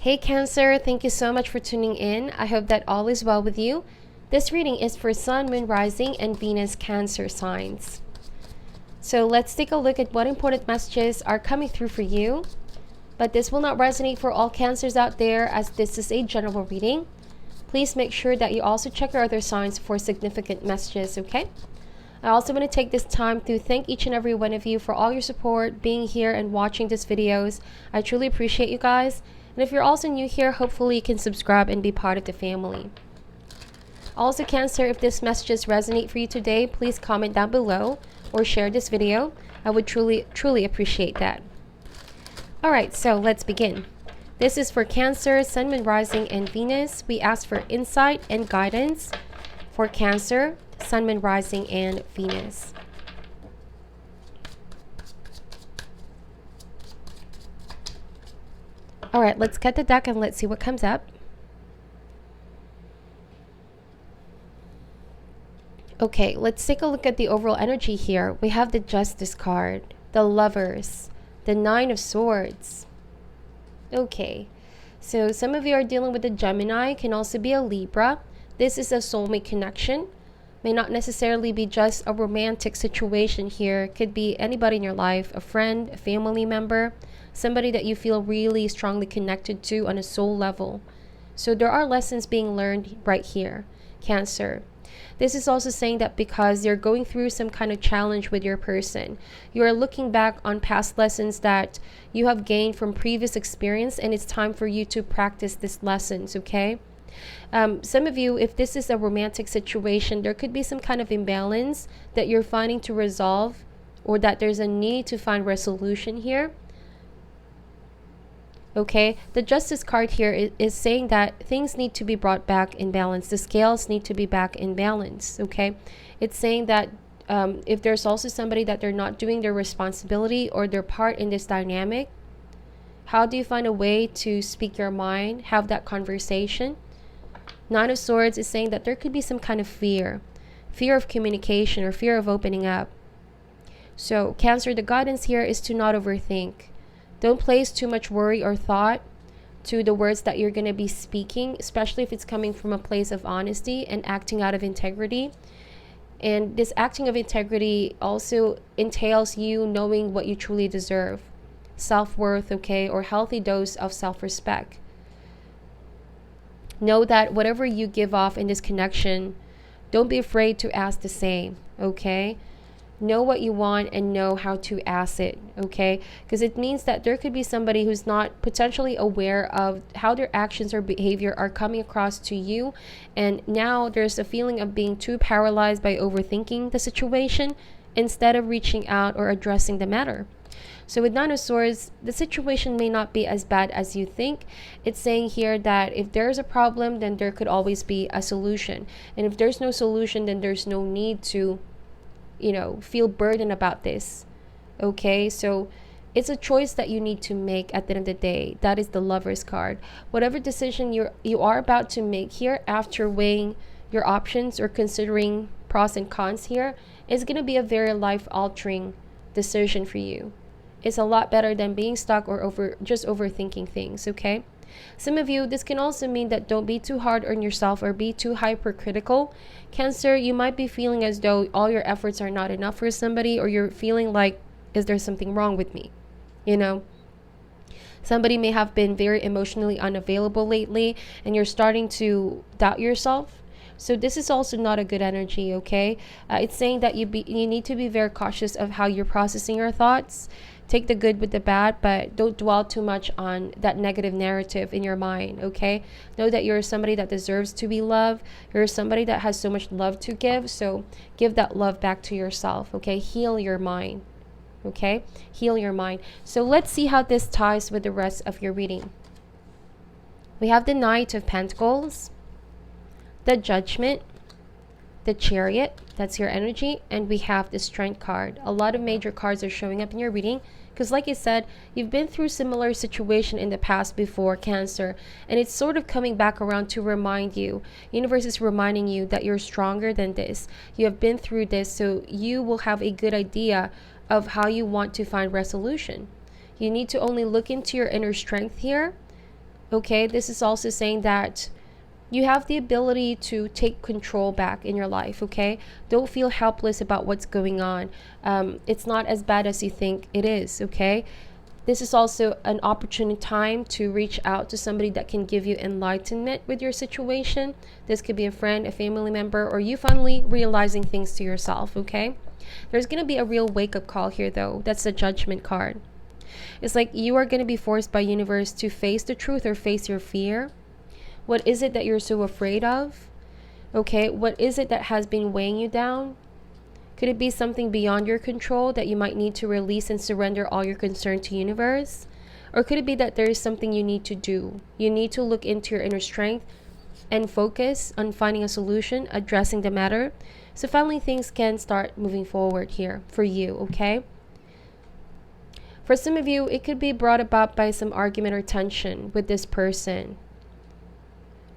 Hey Cancer, thank you so much for tuning in. I hope that all is well with you. This reading is for Sun, Moon, Rising, and Venus Cancer signs. So let's take a look at what important messages are coming through for you. But this will not resonate for all Cancers out there, as this is a general reading. Please make sure that you also check your other signs for significant messages, okay? I also want to take this time to thank each and every one of you for all your support, being here and watching these videos. I truly appreciate you guys. And if you're also new here, hopefully you can subscribe and be part of the family. Also, Cancer, if these messages resonate for you today, please comment down below or share this video. I would truly appreciate that. Alright, so let's begin. This is for Cancer, Sun, Moon, Rising, and Venus. We ask for insight and guidance for Cancer, Sun, Moon, Rising, and Venus. Alright, let's cut the deck and let's see what comes up. Okay, let's take a look at the overall energy here. We have the Justice card, the Lovers, the Nine of Swords. Okay, so some of you are dealing with a Gemini, can also be a Libra. This is a soulmate connection. May not necessarily be just a romantic situation here. Could be anybody in your life, a friend, a family member, somebody that you feel really strongly connected to on a soul level. So there are lessons being learned right here, Cancer. This is also saying that because you're going through some kind of challenge with your person, you are looking back on past lessons that you have gained from previous experience, and it's time for you to practice these lessons, okay? Some of you, if this is a romantic situation, there could be some kind of imbalance that you're finding to resolve, or that there's a need to find resolution here. Okay, the Justice card here is saying that things need to be brought back in balance. The scales need to be back in balance, okay? It's saying that if there's also somebody that they're not doing their responsibility or their part in this dynamic, how do you find a way to speak your mind, have that conversation? Nine of Swords is saying that there could be some kind of fear of communication or fear of opening up. So Cancer, the guidance here is to not overthink. Don't place too much worry or thought to the words that you're going to be speaking, especially if it's coming from a place of honesty and acting out of integrity. And this acting of integrity also entails you knowing what you truly deserve. Self-worth, okay, or healthy dose of self-respect. Know that whatever you give off in this connection, don't be afraid to ask the same, okay? Know what you want and know how to ask it, okay? Because it means that there could be somebody who's not potentially aware of how their actions or behavior are coming across to you, and now there's a feeling of being too paralyzed by overthinking the situation instead of reaching out or addressing the matter. So with Nine of Swords, the situation may not be as bad as you think. It's saying here that if there's a problem, then there could always be a solution, and if there's no solution, then there's no need to feel burdened about this, okay? So it's a choice that you need to make at the end of the day. That is the Lovers card. Whatever decision you are about to make here, after weighing your options or considering pros and cons here, is going to be a very life-altering decision for you. It's a lot better than being stuck or just overthinking things, okay? Some of you, this can also mean that don't be too hard on yourself or be too hypercritical. Cancer, you might be feeling as though all your efforts are not enough for somebody, or you're feeling like, is there something wrong with me? Somebody may have been very emotionally unavailable lately, and you're starting to doubt yourself. So this is also not a good energy, okay? It's saying that you need to be very cautious of how you're processing your thoughts. Take the good with the bad, but don't dwell too much on that negative narrative in your mind, okay? Know that you're somebody that deserves to be loved. You're somebody that has so much love to give, so give that love back to yourself, okay? Heal your mind, okay? Heal your mind. So let's see how this ties with the rest of your reading. We have the Knight of Pentacles, the Judgment, the Chariot, that's your energy, and we have the Strength card. A lot of major cards are showing up in your reading because, like I said, you've been through similar situation in the past before, Cancer, and it's sort of coming back around to remind you. Universe is reminding you that you're stronger than this. You have been through this, so you will have a good idea of how you want to find resolution. You need to only look into your inner strength here, Okay, this is also saying that you have the ability to take control back in your life. Okay, don't feel helpless about what's going on. It's not as bad as you think it is. Okay, this is also an opportune time to reach out to somebody that can give you enlightenment with your situation. This could be a friend, a family member, or you finally realizing things to yourself. Okay, there's going to be a real wake-up call here, though. That's the Judgment card. It's like you are going to be forced by universe to face the truth or face your fear. What is it that you're so afraid of? Okay, what is it that has been weighing you down? Could it be something beyond your control that you might need to release and surrender all your concern to universe? Or could it be that there is something you need to do? You need to look into your inner strength and focus on finding a solution, addressing the matter. So finally things can start moving forward here for you, okay? For some of you, it could be brought about by some argument or tension with this person.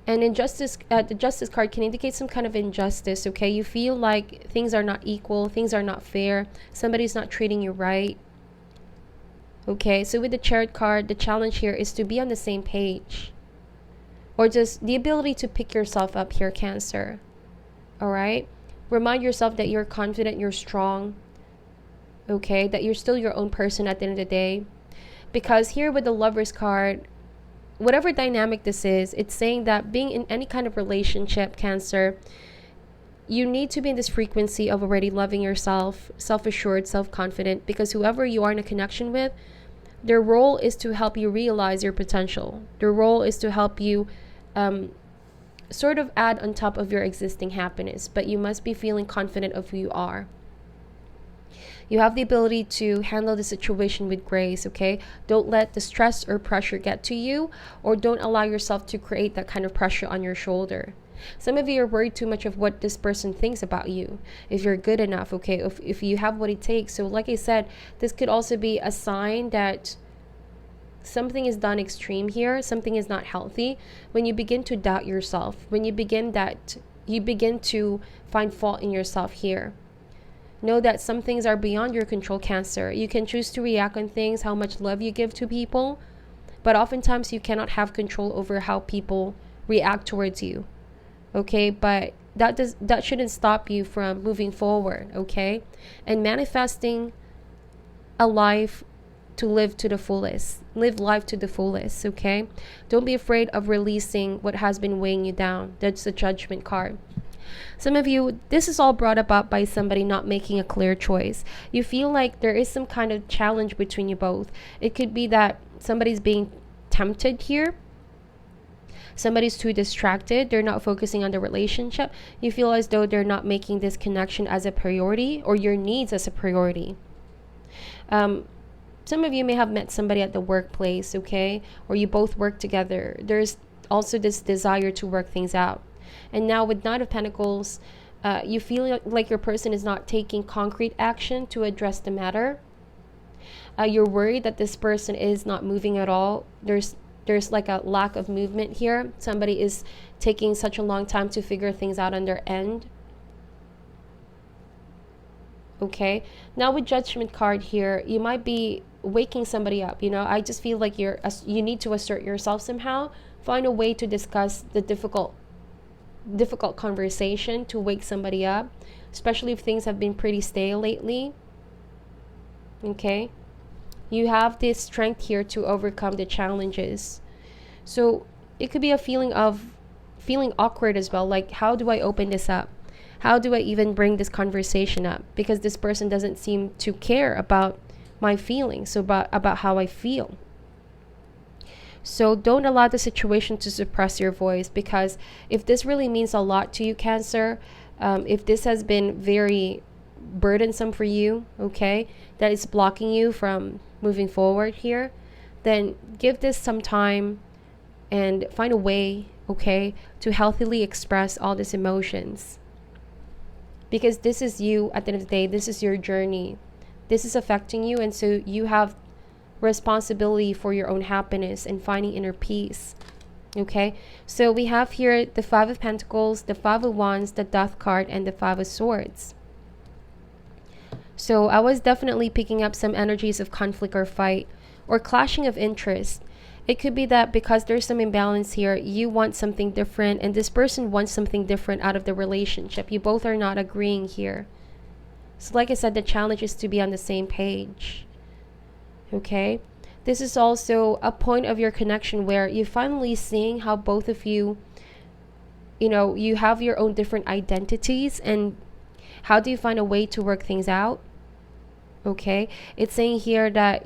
And injustice, the Justice card can indicate some kind of injustice, okay? You feel like things are not equal, things are not fair, somebody's not treating you right. Okay, so with the Chariot card, the challenge here is to be on the same page. Or just the ability to pick yourself up here, Cancer. Alright? Remind yourself that you're confident, you're strong. Okay, that you're still your own person at the end of the day. Because here with the Lovers card, whatever dynamic this is, it's saying that being in any kind of relationship, Cancer, you need to be in this frequency of already loving yourself, self-assured, self-confident, because whoever you are in a connection with, their role is to help you realize your potential. Their role is to help you sort of add on top of your existing happiness, but you must be feeling confident of who you are. You have the ability to handle the situation with grace, okay? Don't let the stress or pressure get to you, or don't allow yourself to create that kind of pressure on your shoulder. Some of you are worried too much of what this person thinks about you, if you're good enough, okay? If you have what it takes. So like I said, this could also be a sign that something is done extreme here, something is not healthy. When you begin to doubt yourself, when you begin to find fault in yourself here. Know that some things are beyond your control, Cancer. You can choose to react on things, how much love you give to people, but oftentimes you cannot have control over how people react towards you. Okay, but that shouldn't stop you from moving forward, okay? And manifesting a life to live to the fullest. Live life to the fullest, okay? Don't be afraid of releasing what has been weighing you down. That's the Judgment card. Some of you, this is all brought about by somebody not making a clear choice. You feel like there is some kind of challenge between you both. It could be that somebody's being tempted here. Somebody's too distracted. They're not focusing on the relationship. You feel as though they're not making this connection as a priority, or your needs as a priority. Some of you may have met somebody at the workplace, okay? Or you both work together. There's also this desire to work things out. And now with Knight of Pentacles, you feel like your person is not taking concrete action to address the matter. You're worried that this person is not moving at all. There's like a lack of movement here. Somebody is taking such a long time to figure things out on their end. Okay, now with Judgment card here, you might be waking somebody up. You know, I just feel like you need to assert yourself somehow. Find a way to discuss the difficult conversation to wake somebody up, especially if things have been pretty stale lately. Okay, you have this strength here to overcome the challenges. So it could be a feeling awkward as well, like, how do I open this up? How do I even bring this conversation up? Because this person doesn't seem to care about my feelings, about how I feel. So don't allow the situation to suppress your voice, because if this really means a lot to you, Cancer, if this has been very burdensome for you, okay, that is blocking you from moving forward here, then give this some time and find a way, okay, to healthily express all these emotions. Because this is you at the end of the day. This is your journey. This is affecting you, and so you have responsibility for your own happiness and finding inner peace. Okay, so we have here the Five of Pentacles, the Five of Wands, the Death card, and the Five of Swords. So I was definitely picking up some energies of conflict or fight or clashing of interest. It could be that because there's some imbalance here, you want something different and this person wants something different out of the relationship. You both are not agreeing here. So like I said, the challenge is to be on the same page. Okay? This is also a point of your connection where you're finally seeing how both of you, you have your own different identities, and how do you find a way to work things out? Okay? It's saying here that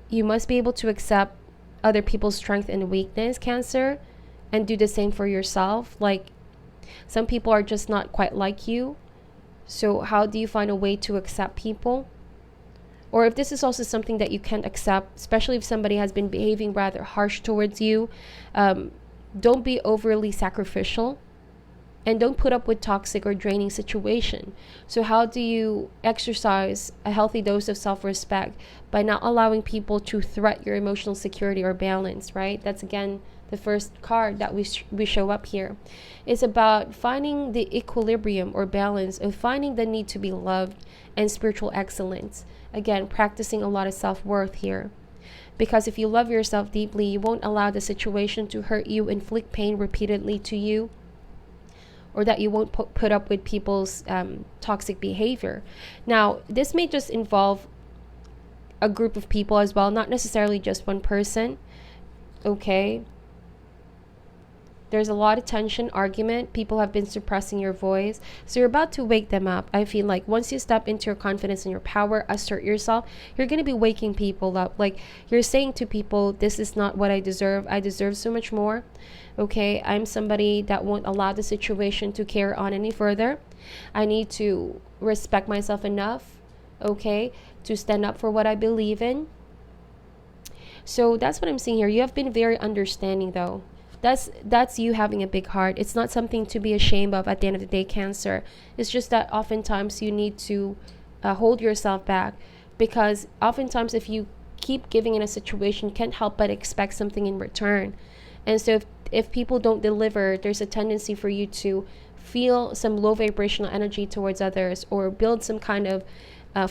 you must be able to accept other people's strength and weakness, Cancer, and do the same for yourself. Like, some people are just not quite like you. So how do you find a way to accept people? Or if this is also something that you can't accept, especially if somebody has been behaving rather harsh towards you, don't be overly sacrificial. And don't put up with toxic or draining situation. So how do you exercise a healthy dose of self-respect? By not allowing people to threat your emotional security or balance, right? That's again the first card that we show up here. It's about finding the equilibrium or balance of finding the need to be loved and spiritual excellence. Again, practicing a lot of self-worth here. Because if you love yourself deeply, you won't allow the situation to hurt you, inflict pain repeatedly to you, or that you won't put up with people's toxic behavior. Now, this may just involve a group of people as well, not necessarily just one person. Okay? There's a lot of tension, argument. People have been suppressing your voice. So you're about to wake them up. I feel like once you step into your confidence and your power, assert yourself, you're going to be waking people up. Like, you're saying to people, this is not what I deserve. I deserve so much more. Okay, I'm somebody that won't allow the situation to carry on any further. I need to respect myself enough, okay, to stand up for what I believe in. So that's what I'm seeing here. You have been very understanding, though. That's you having a big heart. It's not something to be ashamed of at the end of the day, Cancer. It's just that oftentimes you need to hold yourself back, because oftentimes if you keep giving in a situation, you can't help but expect something in return. And so if people don't deliver, there's a tendency for you to feel some low vibrational energy towards others, or build some kind of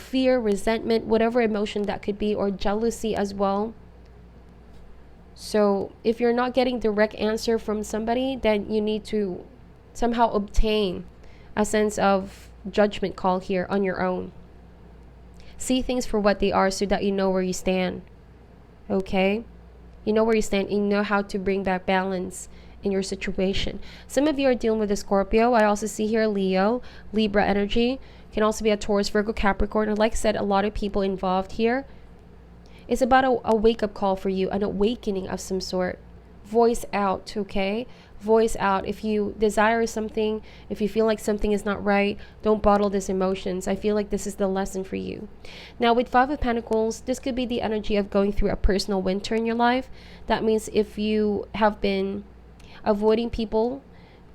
fear, resentment, whatever emotion that could be, or jealousy as well. So if you're not getting direct answer from somebody, then you need to somehow obtain a sense of judgment call here on your own. See things for what they are so that you know where you stand. Okay? You know where you stand, and you know how to bring back balance in your situation. Some of you are dealing with a Scorpio. I also see here Leo, Libra energy. Can also be a Taurus, Virgo, Capricorn. And like I said, a lot of people involved here. It's about a wake-up call for you, an awakening of some sort. Voice out, okay? Voice out. If you desire something, if you feel like something is not right, don't bottle these emotions. I feel like this is the lesson for you. Now, with Five of Pentacles, this could be the energy of going through a personal winter in your life. That means if you have been avoiding people,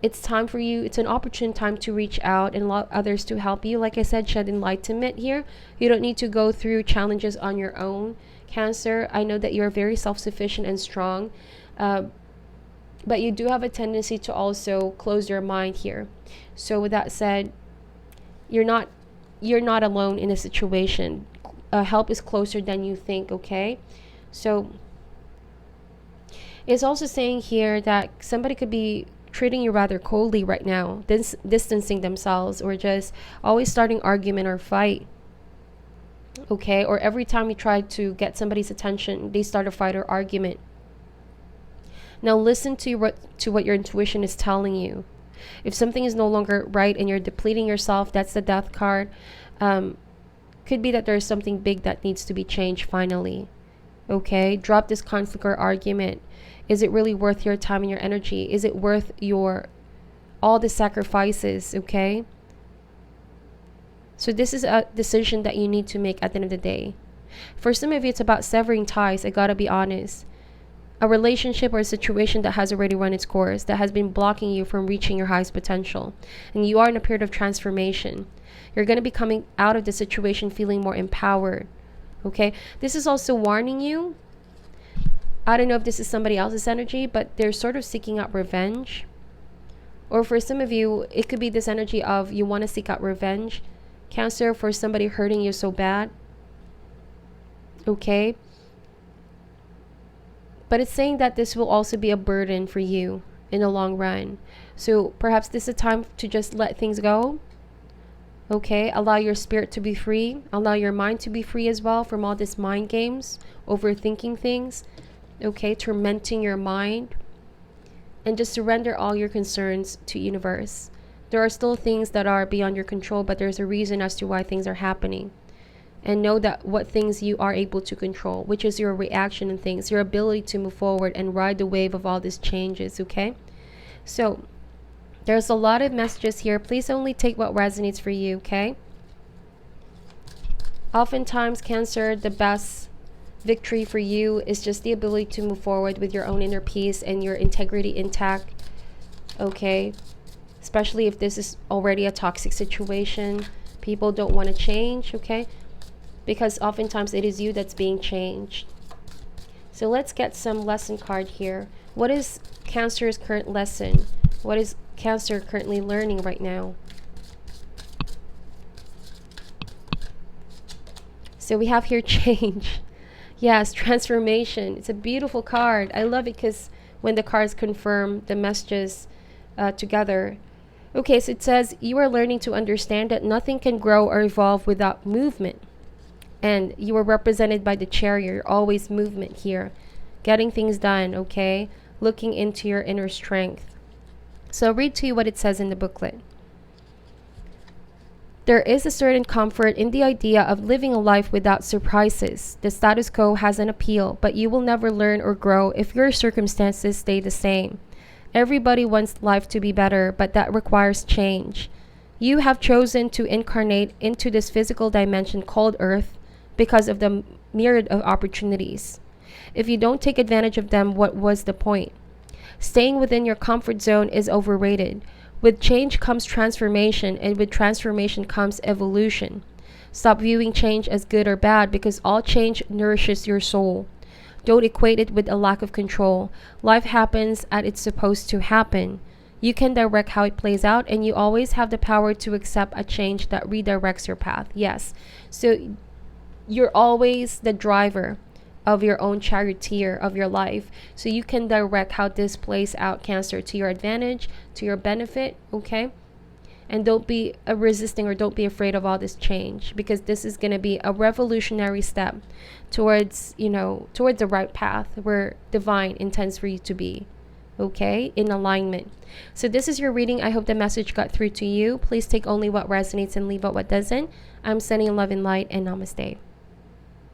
it's time for you. It's an opportune time to reach out and allow others to help you. Like I said, shed enlightenment here. You don't need to go through challenges on your own, Cancer. I know that you're very self-sufficient and strong, but you do have a tendency to also close your mind here. So with that said, you're not alone in a situation. Help is closer than you think, okay? So it's also saying here that somebody could be treating you rather coldly right now, distancing themselves, or just always starting argument or fight. Okay, or every time you try to get somebody's attention, they start a fight or argument. Now listen to what your intuition is telling you. If something is no longer right and you're depleting yourself, that's the Death card. Could be that there's something big that needs to be changed finally. Okay, drop this conflict or argument. Is it really worth your time and your energy? Is it worth all the sacrifices? Okay. So this is a decision that you need to make at the end of the day. For some of you, it's about severing ties. I gotta be honest. A relationship or a situation that has already run its course, that has been blocking you from reaching your highest potential. And you are in a period of transformation. You're going to be coming out of the situation feeling more empowered. Okay? This is also warning you. I don't know if this is somebody else's energy, but they're sort of seeking out revenge. Or for some of you, it could be this energy of you want to seek out revenge. Cancer, for somebody hurting you so bad. Okay? But it's saying that this will also be a burden for you in the long run. So perhaps this is a time to just let things go. Okay, allow your spirit to be free. Allow your mind to be free as well from all this mind games, overthinking things. Okay, tormenting your mind. And just surrender all your concerns to universe. There are still things that are beyond your control, but there's a reason as to why things are happening. And know that what things you are able to control, which is your reaction and things, your ability to move forward and ride the wave of all these changes, okay? So there's a lot of messages here. Please only take what resonates for you, okay? Oftentimes, Cancer, the best victory for you is just the ability to move forward with your own inner peace and your integrity intact, okay? Especially if this is already a toxic situation. People don't want to change, okay? Because oftentimes it is you that's being changed. So let's get some lesson card here. What is Cancer's current lesson? What is Cancer currently learning right now? So we have here change. Yes, transformation. It's a beautiful card. I love it because when the cards confirm the messages together. Okay, so it says you are learning to understand that nothing can grow or evolve without movement. And you are represented by the chariot. You're always movement here. Getting things done, okay? Looking into your inner strength. So I'll read to you what it says in the booklet. There is a certain comfort in the idea of living a life without surprises. The status quo has an appeal, but you will never learn or grow if your circumstances stay the same. Everybody wants life to be better, but that requires change. You have chosen to incarnate into this physical dimension called Earth because of the myriad of opportunities. If you don't take advantage of them, what was the point? Staying within your comfort zone is overrated. With change comes transformation, and with transformation comes evolution. Stop viewing change as good or bad because all change nourishes your soul. Don't equate it with a lack of control. Life happens as it's supposed to happen. You can direct how it plays out, and you always have the power to accept a change that redirects your path. Yes. So you're always the driver of your own charioteer of your life. So you can direct how this plays out, Cancer, to your advantage, to your benefit, okay? And don't be resisting or don't be afraid of all this change, because this is going to be a revolutionary step towards, towards the right path where divine intends for you to be, okay? In alignment. So this is your reading. I hope the message got through to you. Please take only what resonates and leave out what doesn't. I'm sending love and light, and namaste.